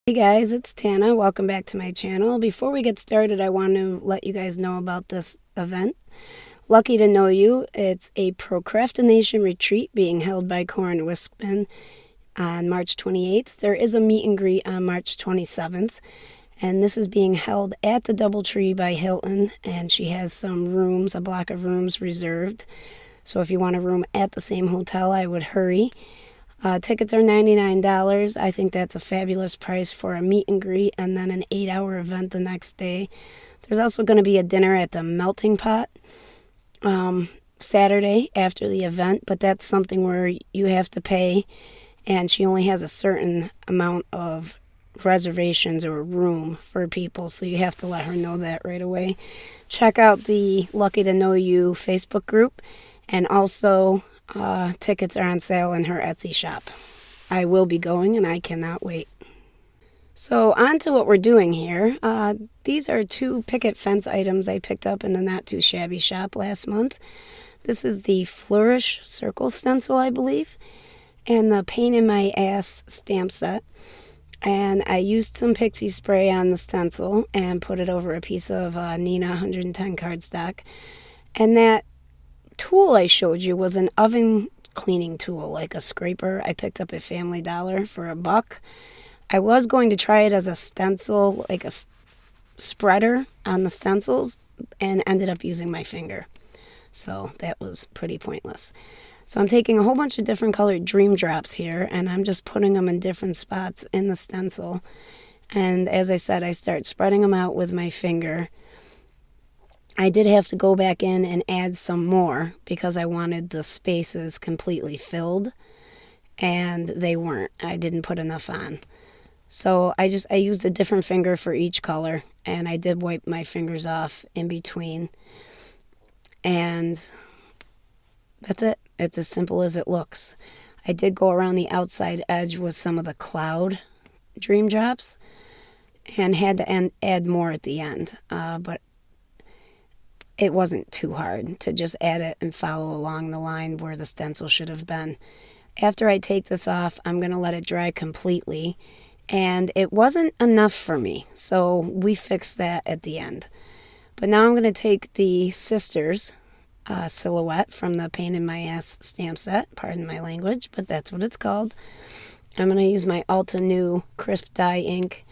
Hey guys, it's Tana. Welcome back to my channel. Before we get started, I want to let you guys know about this event. Lucky to Know You. It's a procrastination retreat being held by Corin Wispin on March 28th. There is a meet and greet on March 27th, and this is being held at the Doubletree by Hilton, and she has some rooms, a block of rooms reserved. So if you want a room at the same hotel, I would hurry. Tickets are $99. I think that's a fabulous price for a meet and greet and then an 8-hour event the next day. There's also going to be a dinner at the Melting Pot Saturday after the event, but that's something where you have to pay, and she only has a certain amount of reservations or room for people, so you have to let her know that right away. Check out the Lucky to Know You Facebook group, and also tickets are on sale in her Etsy shop. I will be going and I cannot wait. So on to what we're doing here. These are 2 Picket fence items I picked up in the Not Too Shabby shop last month. This is the Flourish Circle Stencil, I believe, and the Pain in My Ass stamp set. And I used some pixie spray on the stencil and put it over a piece of Nina 110 cardstock. And that tool I showed you was an oven cleaning tool, like a scraper I picked up at Family Dollar for $1. I was going to try it as a stencil, like a spreader on the stencils, and ended up using my finger. So that was pretty pointless. So I'm taking a whole bunch of different colored dream drops here, and I'm just putting them in different spots in the stencil. And as I said, I start spreading them out with my finger. I did have to go back in and add some more because I wanted the spaces completely filled, and they weren't. I didn't put enough on. So I used a different finger for each color, and I did wipe my fingers off in between. And that's it. It's as simple as it looks. I did go around the outside edge with some of the cloud dream drops and had to add more at the end, but it wasn't too hard to just add it and follow along the line where the stencil should have been. After I take this off, I'm going to let it dry completely, and it wasn't enough for me, so we fixed that at the end. But now I'm going to take the Sisters silhouette from the Pain in My Ass stamp set, pardon my language, but that's what it's called. I'm going to use my Ulta New crisp dye ink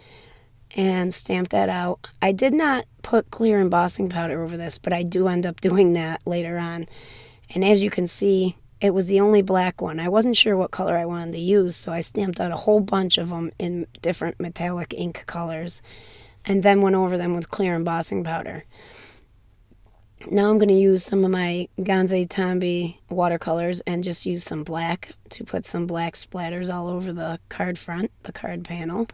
and stamp that out. I did not put clear embossing powder over this, but I do end up doing that later on. And as you can see, it was the only black one. I wasn't sure what color I wanted to use, so I stamped out a whole bunch of them in different metallic ink colors and then went over them with clear embossing powder. Now I'm going to use some of my Gonze Tombi watercolors and just use some black to put some black splatters all over the card front, the card panel.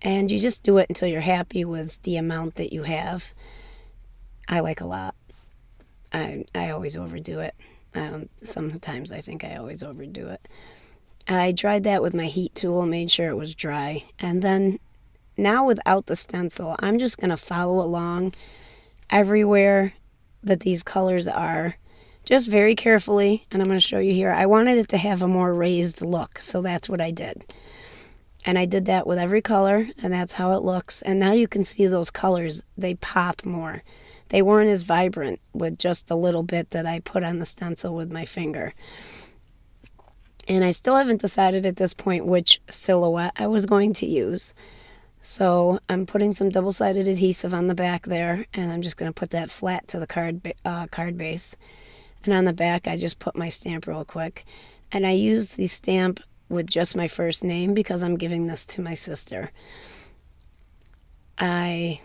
And you just do it until you're happy with the amount that you have. I like a lot. I always overdo it. Sometimes I think I always overdo it. I dried that with my heat tool, made sure it was dry. And then now without the stencil, I'm just going to follow along everywhere that these colors are, just very carefully. And I'm going to show you here. I wanted it to have a more raised look, so that's what I did. And I did that with every color, and that's how it looks. And now you can see those colors, they pop more. They weren't as vibrant with just a little bit that I put on the stencil with my finger. And I still haven't decided at this point which silhouette I was going to use. So I'm putting some double-sided adhesive on the back there, and I'm just going to put that flat to the card base. And on the back, I just put my stamp real quick. And I used the stamp with just my first name because I'm giving this to my sister. I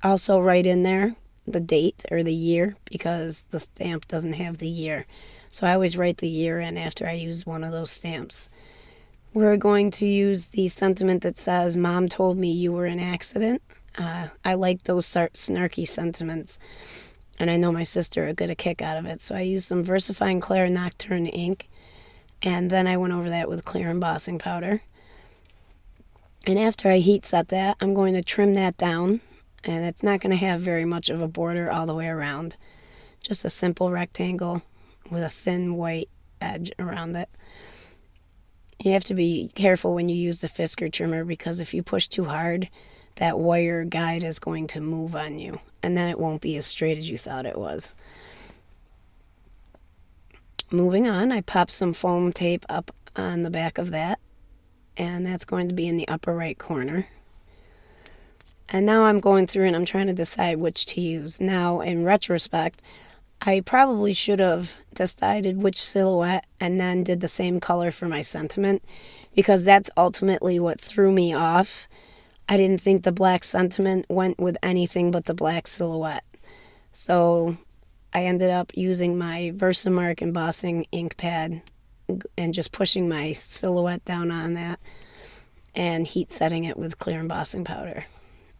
also write in there the date or the year because the stamp doesn't have the year. So I always write the year in after I use one of those stamps. We're going to use the sentiment that says, "Mom told me you were an accident." I like those snarky sentiments, and I know my sister would get a kick out of it. So I used some VersaFine Clair Nocturne ink, and then I went over that with clear embossing powder. And after I heat set that, I'm going to trim that down, and it's not going to have very much of a border all the way around. Just a simple rectangle with a thin white edge around it. You have to be careful when you use the Fisker trimmer, because if you push too hard, that wire guide is going to move on you, and then it won't be as straight as you thought it was. Moving on, I popped some foam tape up on the back of that, and that's going to be in the upper right corner. And now I'm going through and I'm trying to decide which to use. Now, in retrospect, I probably should have decided which silhouette and then did the same color for my sentiment, because that's ultimately what threw me off. I didn't think the black sentiment went with anything but the black silhouette. So I ended up using my Versamark embossing ink pad and just pushing my silhouette down on that and heat setting it with clear embossing powder.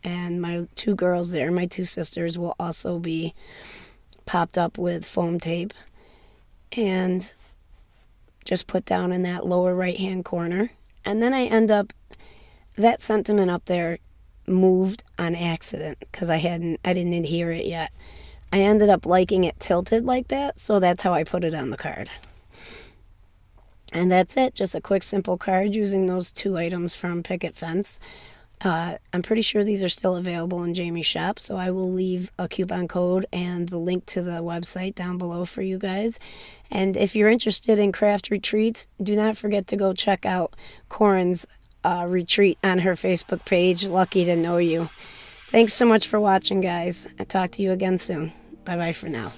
And my two girls there, my two sisters, will also be popped up with foam tape and just put down in that lower right hand corner. And then I end up, that sentiment up there moved on accident because I didn't adhere it yet. I ended up liking it tilted like that, so that's how I put it on the card. And that's it, just a quick simple card using those two items from Picket Fence. I'm pretty sure these are still available in Jamie's shop, so I will leave a coupon code and the link to the website down below for you guys. And if you're interested in craft retreats, do not forget to go check out Corin's retreat on her Facebook page, Lucky to Know You. Thanks so much for watching, guys. I'll talk to you again soon. Bye-bye for now.